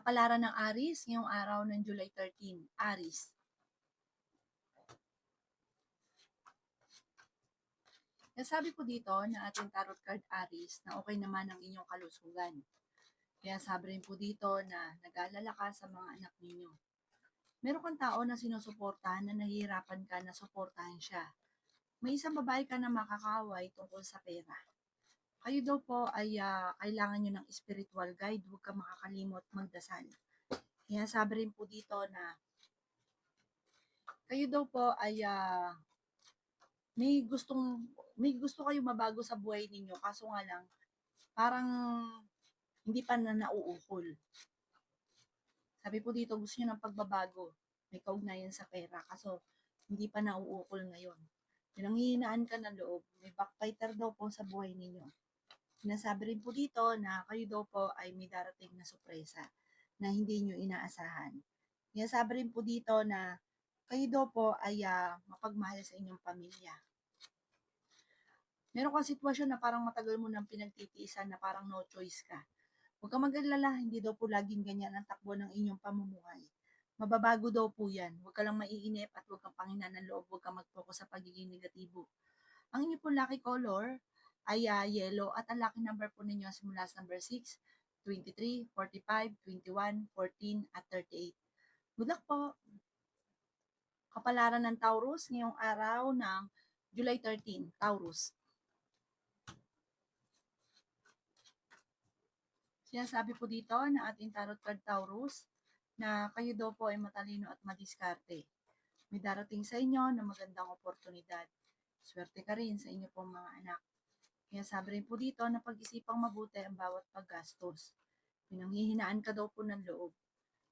Kapalaran ng Aries ngayong araw ng July 13. Aries. Nasabi ko dito na ating tarot card Aries na okay naman ang inyong kalusugan. Kaya sabi rin po dito na nag-aalala ka sa mga anak ninyo. Meron kang tao na sinusuportahan na nahihirapan ka na suportahan siya. May isang babae ka na makakaway tungkol sa pera. Kayo daw po ay kailangan nyo ng spiritual guide, huwag ka makakalimot magdasal. Kaya sabi rin po dito na kayo daw po ay may gusto kayo mabago sa buhay ninyo, kaso nga lang parang hindi pa na nauukol. Sabi po dito, gusto niyo ng pagbabago, may kaugnayan sa pera, kaso hindi pa nauukol ngayon. Pinanghihinaan ka ng loob, may backbiter daw po sa buhay ninyo. Sinasabi rin po dito na kayo daw po ay may darating na sorpresa na hindi nyo inaasahan. Sinasabi rin po dito na kayo daw po ay mapagmahal sa inyong pamilya. Meron kang sitwasyon na parang matagal mo nang pinagtitiisan na parang no choice ka. Huwag kang mag-alala, hindi daw po laging ganyan ang takbo ng inyong pamumuhay. Mababago daw po yan. Huwag ka lang maiinip at huwag kang panghinaan ng loob, huwag kang mag-focus sa pagiging negatibo. Ang inyong po lucky color ay yellow at ang lucky number po ninyo simula sa number 6, 23, 45, 21, 14 at 38. Good luck po! Kapalaran ng Taurus ngayong araw ng July 13, Taurus. Sinasabi po dito na ating tarot card Taurus na kayo daw po ay matalino at madiskarte. May darating sa inyo na magandang oportunidad. Swerte ka rin sa inyo pong mga anak. Kaya sabi rin po dito na pag-isipang mabuti ang bawat paggastos. Pinanghihinaan ka daw po ng loob.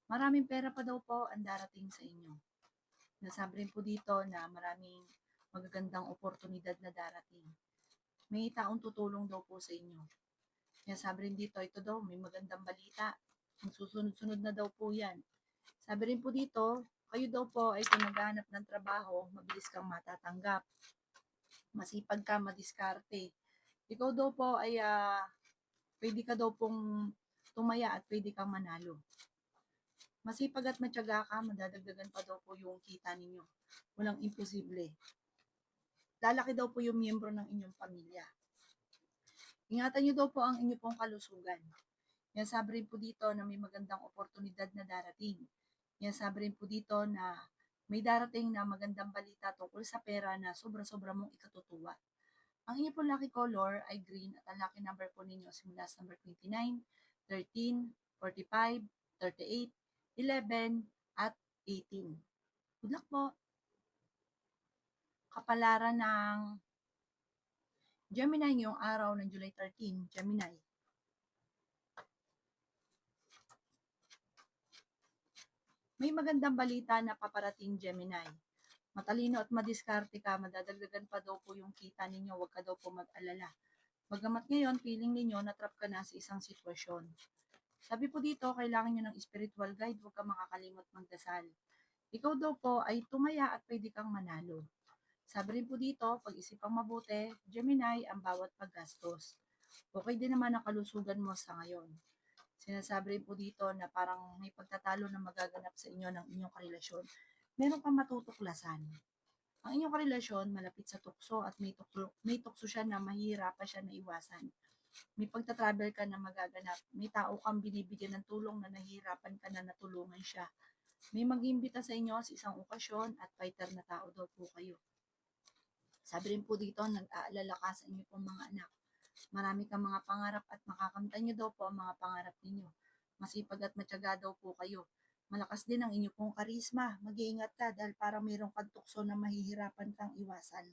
Maraming pera pa daw po ang darating sa inyo. Nasabi rin po dito na maraming magagandang oportunidad na darating. May taong tutulong daw po sa inyo. Kaya sabi rin dito, ito daw, may magandang balita. Ang susunod-sunod na daw po yan. Sabi rin po dito, kayo daw po ay kung naghahanap ng trabaho, mabilis kang matatanggap. Masipag ka, madiskarte. Ikaw daw po ay pwede ka daw pong tumaya at pwede kang manalo. Masipag at matyaga ka, madadagdagan pa daw po yung kita ninyo. Walang imposible. Lalaki daw po yung miyembro ng inyong pamilya. Ingatan niyo daw po ang inyong pong kalusugan. Yan sabi rin po dito na may magandang oportunidad na darating. Yan sabi rin po dito na may darating na magandang balita tungkol sa pera na sobra-sobra mong ikatutuwa. Ang inyong pong lucky color ay green at ang lucky number po ninyo simula sa number 29, 13, 45, 38, 11, at 18. Good luck po! Kapalaran ng Gemini ngayong araw ng July 13, Gemini. May magandang balita na paparating, Gemini. Matalino at madiskarte ka, madadagdagan pa daw po yung kita ninyo, huwag ka daw po mag-alala. Bagamat ngayon, feeling ninyo, natrap ka na sa isang sitwasyon. Sabi po dito, kailangan nyo ng spiritual guide, huwag ka makakalimot magdasal. Ikaw daw po ay tumaya at pwede kang manalo. Sabi rin po dito, pag-isipang mabuti, Gemini, ang bawat paggastos. Okay din naman ang kalusugan mo sa ngayon. Sinasabi rin po dito na parang may pagtatalo na magaganap sa inyo ng inyong karelasyon. Meron kang matutuklasan. Ang inyong karelasyon malapit sa tukso at may tukso siya na mahihirapan siya na iwasan. May pagtatravel ka na magaganap. May tao kang binibigyan ng tulong na nahihirapan ka na natulungan siya. May mag-iimbita sa inyo sa isang okasyon at fighter na tao daw po kayo. Sabi rin po dito, nag-aalala ka sa inyo pong mga anak. Marami kang mga pangarap at makakamtan nyo daw po ang mga pangarap ninyo. Masipag at matyaga daw po kayo. Malakas din ang inyo pong karisma. Mag-iingat ka dahil parang mayroong tukso na mahihirapan kang iwasan.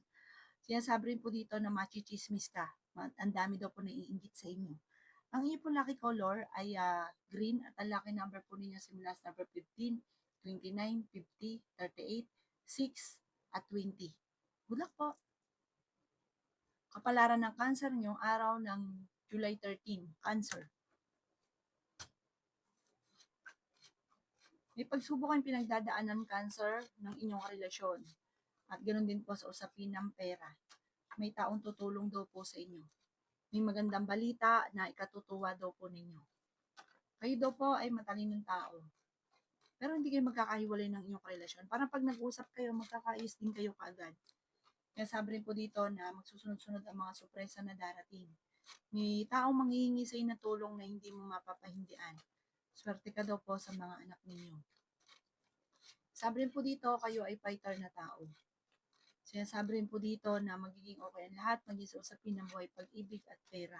Sinasabi rin po dito na machichismis ka. Ang dami daw po naiinggit sa inyo. Ang inyo pong lucky color ay green at ang lucky number po ninyo simula sa number 15, 29, 50, 38, 6, at 20. Good luck po! Kapalaran ng Cancer ngayong araw ng July 13, Cancer. May pagsubok kayong pinagdadaanan, Cancer, ng inyong relasyon. At ganoon din po sa usapin ng pera. May taong tutulong daw po sa inyo. May magandang balita na ikatutuwa daw po ninyo. Kayo daw po ay matalinong tao, pero hindi kayo magkakahiwalay ng inyong karelasyon. Parang 'pag nag-usap kayo, magkakaayos din kayo kaagad. Kaya sabi rin po dito na magsusunod-sunod ang mga sorpresa na darating. May taong manghihingi sa'yo ng tulong na hindi mo mapapahindian. Swerte ka daw po sa mga anak ninyo. Sabi rin po dito, kayo ay fighter na tao. Sinasabi rin po dito na magiging okay ang lahat, maging sa usapin ng buhay, pag-ibig at pera.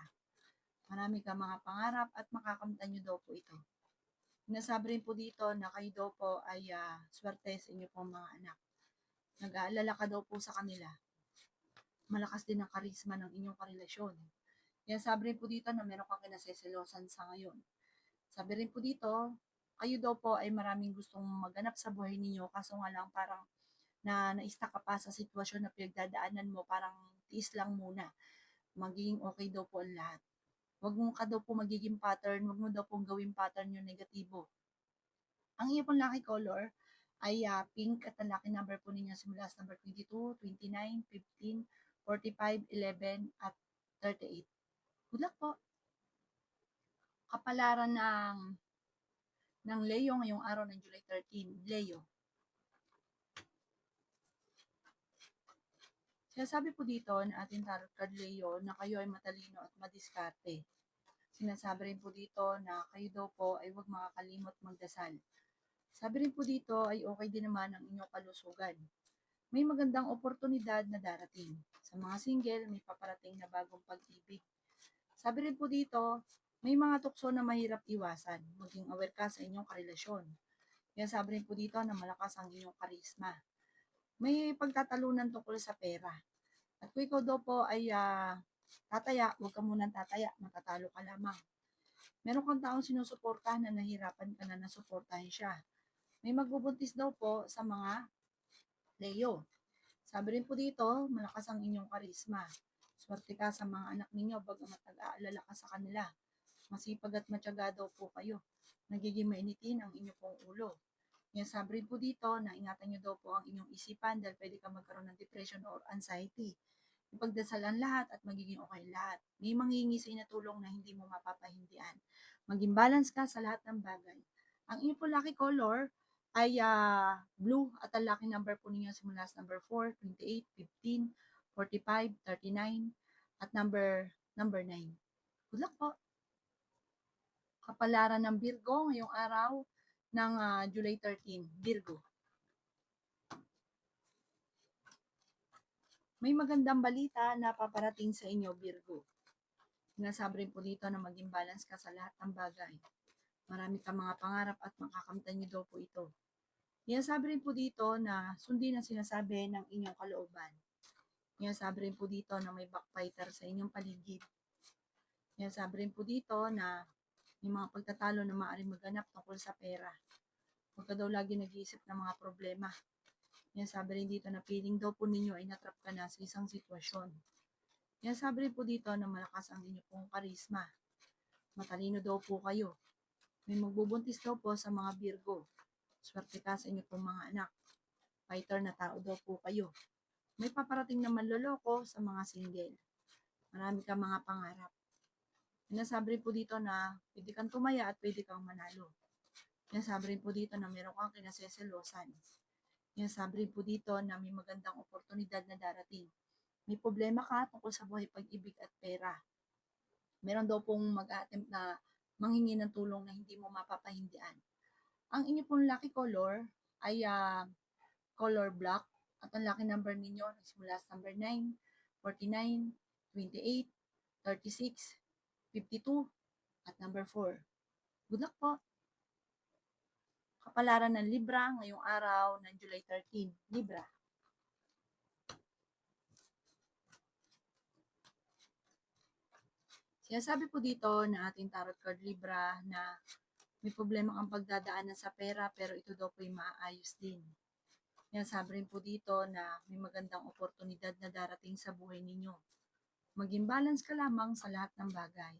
Marami ka mga pangarap at makakamtan nyo daw po ito. Sinasabi rin po dito na kayo daw po ay swerte sa inyo pong mga anak. Nag-aalala ka daw po sa kanila. Malakas din ang karisma ng inyong karelasyon. Kaya sabi rin po dito na meron kang kinaseselosan sa ngayon. Sabi rin po dito, kayo daw po ay maraming gustong maganap sa buhay ninyo, kaso nga lang parang na-stuck ka pa sa sitwasyon na pinagdadaanan mo, parang tiis lang muna. Magiging okay daw po ang lahat. Huwag mo ka daw po magiging pattern, huwag mo daw pong gawing pattern yung negatibo. Ang iyo pong lucky color ay pink at ang lucky number po ninyo simula sa number 22, 29, 15, 45, 11 at 38. Good luck po! Kapalaran ng Leo ngayong araw ng July 13. Leo. Sinasabi po dito na ating tarot card Leo na kayo ay matalino at madiskarte. Sinasabi rin po dito na kayo daw po ay huwag makakalimot magdasal. Sabi rin po dito ay okay din naman ang inyong kalusugan. May magandang oportunidad na darating. Sa mga single, may paparating na bagong pag-ibig. Sabi rin po dito, may mga tukso na mahirap iwasan. Maging aware ka sa inyong karelasyon. Kaya sabi rin po dito na malakas ang inyong karisma. May pagtatalunan tungkol sa pera. At kung ikaw daw po ay tataya, huwag ka munang tataya, matatalo ka lamang. Meron kang taong sinusuportahan na nahirapan ka na nasuportahan siya. May magbubuntis daw po sa mga Leo. Sabi rin po dito, malakas ang inyong karisma. Swerte ka sa mga anak ninyo, bagamat nag-aalala ka sa kanila. Masipag at matyaga daw po kayo. Nagiging mainitin ang inyong pong ulo. Kaya sabi rin po dito na ingatan nyo daw po ang inyong isipan dahil pwede ka magkaroon ng depression or anxiety. Ipagdasalan lahat at magiging okay lahat. May manghihingi sa inyo tulong na hindi mo mapapahindian. Maging balance ka sa lahat ng bagay. Ang inyong po lucky color ay blue at ang lucky number po ninyo simula sa number 4, 28, 15, 45, 39 at number 9. Good luck po! Kapalaran ng Virgo ngayong araw ng July 13. Virgo. May magandang balita na paparating sa inyo, Virgo. Sinasabi rin po dito na maging balance ka sa lahat ng bagay. Marami kang mga pangarap at makakamtan niyo daw po ito. Sinasabi rin po dito na sundin ang sinasabi ng inyong kalooban. Sinasabi rin po dito na may backfighter sa inyong paligid. Sinasabi rin po dito na may mga pagtatalo na maaaring maganap tungkol sa pera. Huwag ka daw lagi nag-iisip ng mga problema. Sabi rin dito na feeling daw po ninyo ay natrap ka na sa isang sitwasyon. Sabi rin po dito na malakas ang inyo pong karisma. Matalino daw po kayo. May magbubuntis daw po sa mga Virgo. Swerte ka sa inyo pong mga anak. Fighter na tao daw po kayo. May paparating na manloloko sa mga single. Marami kang mga pangarap. Sinasabi rin po dito na pwede kang tumaya at pwede kang manalo. Sinasabi rin po dito na meron kang kinaseselosan. Sinasabi rin po dito na may magandang oportunidad na darating. May problema ka tungkol sa buhay, pag-ibig at pera. Meron daw pong mag-attempt na manghingi ng tulong na hindi mo mapapahindian. Ang inyo pong lucky color ay color black at ang lucky number ninyo nagsimula sa number 9, 49, 28, 36, 52 at number 4. Good luck po! Kapalaran ng Libra ngayong araw ng July 13. Libra. Sinasabi po dito na ating tarot card Libra na may problema kang pagdadaanan sa pera pero ito daw po ay maayos din. Sinasabi rin po dito na may magandang oportunidad na darating sa buhay ninyo. Maging balance ka lamang sa lahat ng bagay.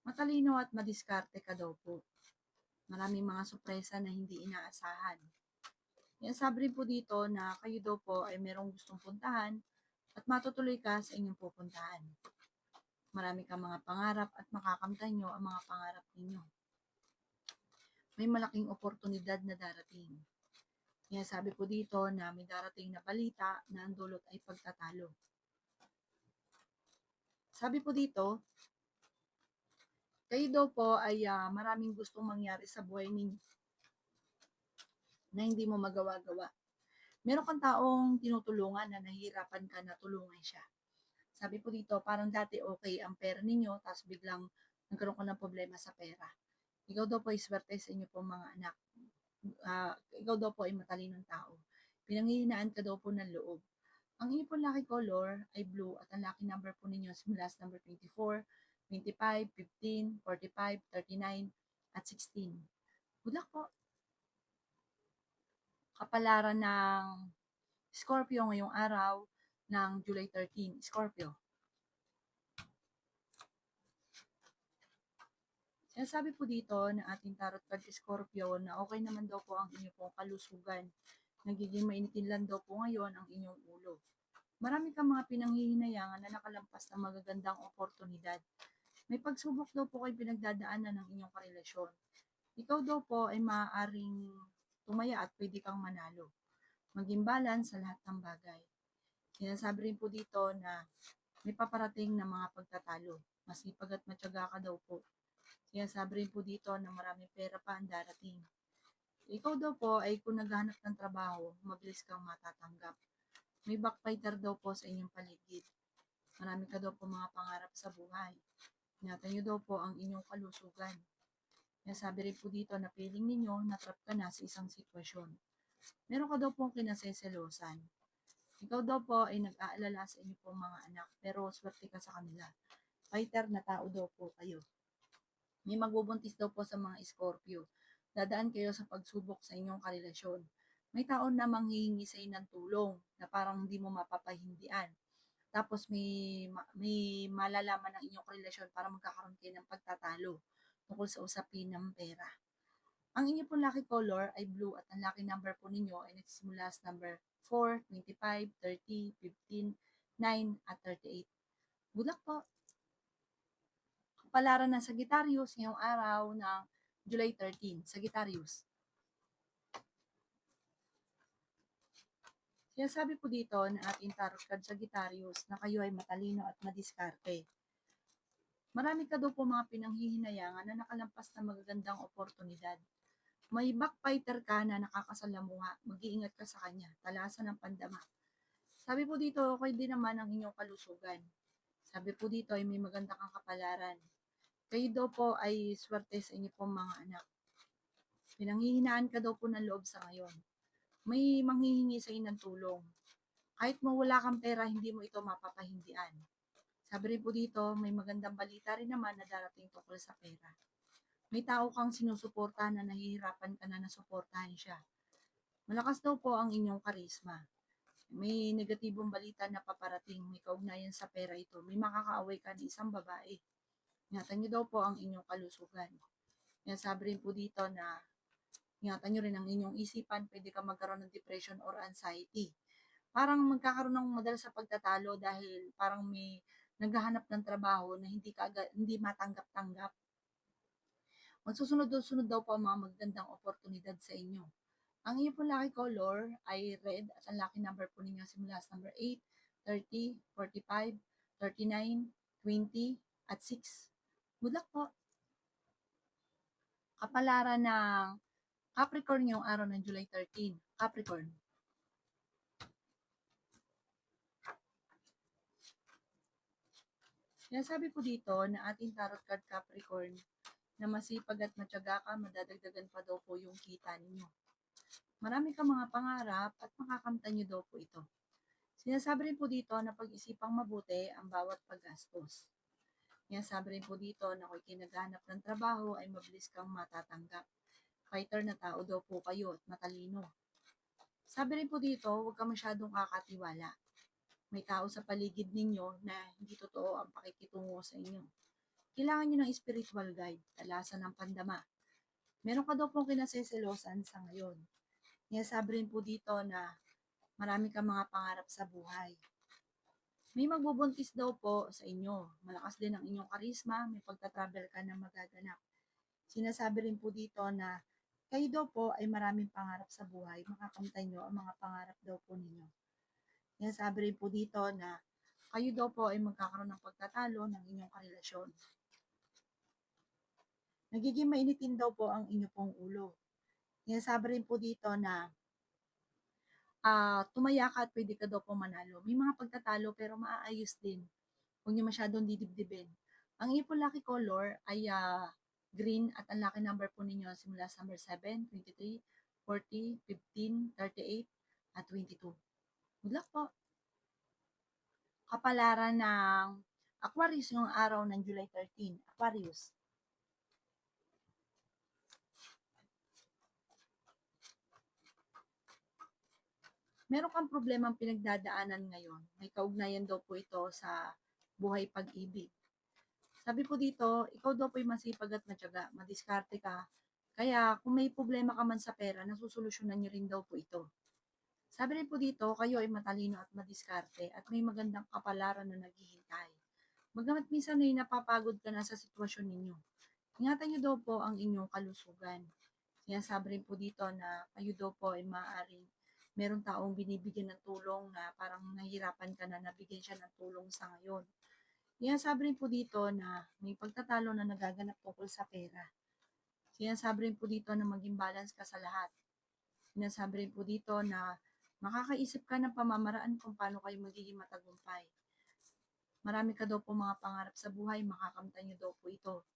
Matalino at madiskarte ka daw po. Maraming mga sorpresa na hindi inaasahan. Sabi rin po dito na kayo daw po ay merong gustong puntahan at matutuloy ka sa inyong pupuntahan. Marami kang mga pangarap at makakamtan nyo ang mga pangarap ninyo. may malaking oportunidad na darating. Kaya sabi po dito na may darating na balita na ang dulot ay pagtatalo. Sabi po dito, kayo daw po ay maraming gustong mangyari sa buhay ninyo na hindi mo magawa-gawa. Meron kang taong tinutulungan na nahihirapan ka na tulungan siya. Sabi po dito, parang dati okay ang pera ninyo, tapos biglang nagkaroon ka ng problema sa pera. Ikaw daw po ay swerte sa inyo po mga anak. Ikaw daw po ay matalinong tao. Pinanghihinaan ka daw po ng loob. Ang inyo po lucky color ay blue at ang lucky number po ninyo simula sa number 24, 25, 15, 45, 39, at 16. Good luck po! Kapalaran ng Scorpio ngayong araw ng July 13. Scorpio. Sinasabi po dito na ating tarot card Scorpio na okay naman daw po ang inyong pong kalusugan. Nagiging mainitin lang daw po ngayon ang inyong ulo. Marami kang mga pinanghihinayangan na nakalampas na magagandang oportunidad. May pagsubok daw po kayo pinagdadaanan ng inyong karelasyon. Ikaw daw po ay maaaring tumaya at pwede kang manalo. Maging balance sa lahat ng bagay. Sinasabi rin po dito na may paparating na mga pagtatalo. Masipag at matyaga ka daw po. Sinasabi rin po dito na maraming pera pa ang darating. Ikaw daw po ay kung naghahanap ng trabaho, mabilis kang matatanggap. May backfighter daw po sa inyong paligid. Marami ka daw po mga pangarap sa buhay. Ingatan niyo daw po ang inyong kalusugan. Sinasabi rin po dito na feeling ninyo natrap ka na sa isang sitwasyon. Meron ka daw pong kinaseselosan. Ikaw daw po ay nag-aalala sa inyo pong mga anak, pero swerte ka sa kanila. Fighter na tao daw po kayo. May magbubuntis daw po sa mga Scorpio. Dadaan kayo sa pagsubok sa inyong karelasyon. May tao na manghihingi sa inyo ng tulong na parang hindi mo mapapahindian. Tapos may malalaman ng inyong relasyon para magkakaroon kayo ng pagtatalo tungkol sa usapin ng pera. Ang inyo pong lucky color ay blue at ang lucky number po ninyo ay nagsisimula sa number 4, 25, 30, 15, 9, at 38. Good luck po! Kapalaran ng Sagittarius ngayong araw ng July 13. Sagittarius. Sinasabi po dito na ating tarot card Sagittarius na kayo ay matalino at madiskarte. Marami ka daw po mga pinanghihinayangan na nakalampas na magagandang oportunidad. May backfighter ka na nakakasalamuha, mag-iingat ka sa kanya, talasan ng pandama. Sabi po dito, okay din naman ang inyong kalusugan. Sabi po dito ay may maganda kang kapalaran. Kayo daw po ay swerte sa inyo pong mga anak. Pinanghihinaan ka daw po ng loob sa ngayon. May manghihingi sa inyo ng tulong. Kahit mo wala kang pera, hindi mo ito mapapahindian. Sabi rin po dito, may magandang balita rin naman na darating tungkol sa pera. May tao kang sinusuporta na nahihirapan ka na nasuportahan siya. Malakas daw po ang inyong karisma. May negatibong balita na paparating, may kaugnayan sa pera ito. May makakaaway ka ng isang babae. Ingatan niyo daw po ang inyong kalusugan. Yan sabi rin po dito na ingatan niyo rin ang inyong isipan, pwede ka magkaroon ng depression or anxiety. Parang magkakaroon ng madalas sa pagtatalo dahil parang may naghahanap ng trabaho na hindi matanggap-tanggap. Magsusunod-sunod daw po ang mga magandang oportunidad sa inyo. Ang inyong pong lucky color ay red at ang lucky number po ninyo simula sa number 8, 30, 45, 39, 20, at 6. Good luck po! Kapalaran ng Capricorn yung araw ng July 13. Capricorn. Sinasabi po dito na ating tarot card Capricorn na masipag at matyaga ka, madadagdagan pa daw po yung kita ninyo. Marami kang mga pangarap at makakamtan nyo daw po ito. Sinasabi rin po dito na pag-isipang mabuti ang bawat paggastos. Sinasabi rin po dito na kung kinaghanap ng trabaho ay mabilis kang matatanggap. Fighter na tao daw po kayo at matalino. Sabi rin po dito, huwag ka masyadong kakatiwala. May tao sa paligid ninyo na hindi totoo ang pakikitungo sa inyo. Kailangan nyo ng spiritual guide, talasan ng pandama. Meron ka daw pong kinaseselosan sa ngayon. Sabi rin po dito na marami kang mga pangarap sa buhay. May magbubuntis daw po sa inyo. Malakas din ang inyong karisma, may pagta-travel ka na magaganap. Sinasabi rin po dito na kayo daw po ay maraming pangarap sa buhay, makakamtan nyo ang mga pangarap daw po ninyo. Yan sabi rin po dito na kayo daw po ay magkakaroon ng pagtatalo ng inyong karelasyon. Nagiging mainitin daw po ang inyo pong ulo. Yan sabi rin po dito na tumaya ka at pwede ka daw po manalo. May mga pagtatalo pero maaayos din. Huwag niyo masyadong didibdibin. Ang inyo po lucky color ay green at ang lucky number po ninyo simula sa number 7, 23, 40, 15, 38, at 22. Good luck po! Kapalaran ng Aquarius yung araw ng July 13. Aquarius. Meron kang problemang pinagdadaanan ngayon. May kaugnayan daw po ito sa buhay pag-ibig. Sabi po dito, ikaw daw po ay masipag at matyaga, madiskarte ka. Kaya kung may problema ka man sa pera, nasusolusyonan niyo rin daw po ito. Sabi rin po dito, kayo ay matalino at madiskarte at may magandang kapalaran na naghihintay. Magamat minsan ay napapagod ka na sa sitwasyon ninyo. Ingatan niyo daw po ang inyong kalusugan. Sinasabi rin po dito na kayo daw po ay maaaring meron taong binibigyan ng tulong na parang nahihirapan ka na nabigyan siya ng tulong sa ngayon. Sinasabi rin po dito na may pagtatalo na nagaganap tungkol sa pera. Sinasabi rin po dito na maging balance ka sa lahat. Sinasabi rin po dito na makakaisip ka ng pamamaraan kung paano kayo magiging matagumpay. Marami ka daw po mga pangarap sa buhay, makakamtan niyo daw po ito.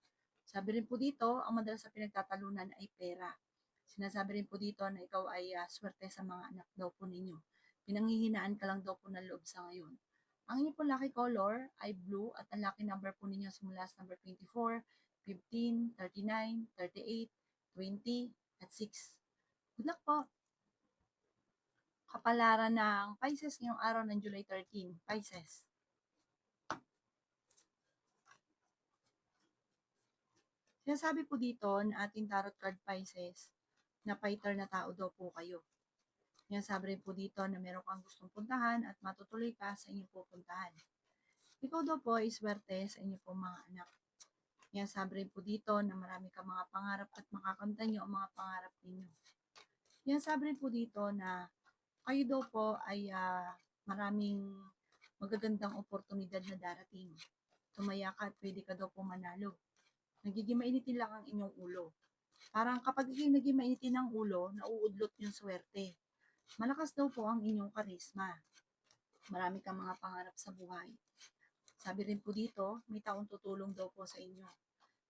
Sabi rin po dito, ang madalas sa pinagtatalunan ay pera. Sinasabi rin po dito na ikaw ay swerte sa mga anak daw po ninyo. Pinanghihinaan ka lang daw po ng loob sa ngayon. Ang inyo po lucky color ay blue at ang lucky number po ninyo simula sa number 24, 15, 39, 38, 20, at 6. Good luck po! Kapalaran ng Pisces ngayong araw ng July 13. Pisces. Sinasabi po dito na ating tarot card Pisces na fighter na tao daw po kayo. Sinasabi rin po dito na meron kang gustong puntahan at matutuloy ka sa inyong pupuntahan. Ikaw daw po ay swerte sa inyong po mga anak. Sinasabi rin po dito na marami kang mga pangarap at makakamtan nyo ang mga pangarap ninyo. Sinasabi rin po dito na kayo daw po ay maraming magagandang oportunidad na darating. Tumaya ka at pwede ka daw po manalo. Nagiging mainitin lang ang inyong ulo. Parang kapag naging mainitin ang ulo, nauudlot yung swerte. Malakas daw po ang inyong karisma. Marami kang mga pangarap sa buhay. Sabi rin po dito, may taong tutulong daw po sa inyo.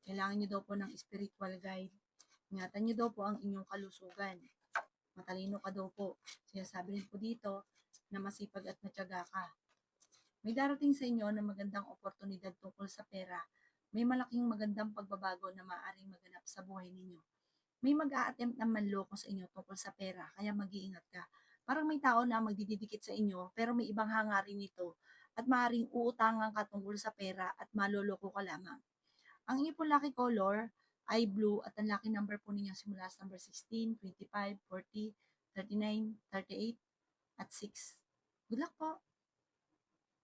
Kailangan nyo daw po ng spiritual guide. Ingatan nyo daw po ang inyong kalusugan. Matalino ka daw po. Sinasabi rin po dito na masipag at matyaga ka. May darating sa inyo na magandang oportunidad tungkol sa pera. May malaking magandang pagbabago na maaaring maganap sa buhay ninyo. May mag-a-attempt na manloko sa inyo tungkol sa pera, kaya mag-iingat ka. Parang may tao na magdidikit sa inyo, pero may ibang hangarin nito at maaaring uutangan ka tungkol sa pera at maloloko ka lamang. Ang inyo po lucky color ay blue at ang lucky number po ninyo simula sa number 16, 25, 40, 39, 38, at 6. Good luck po!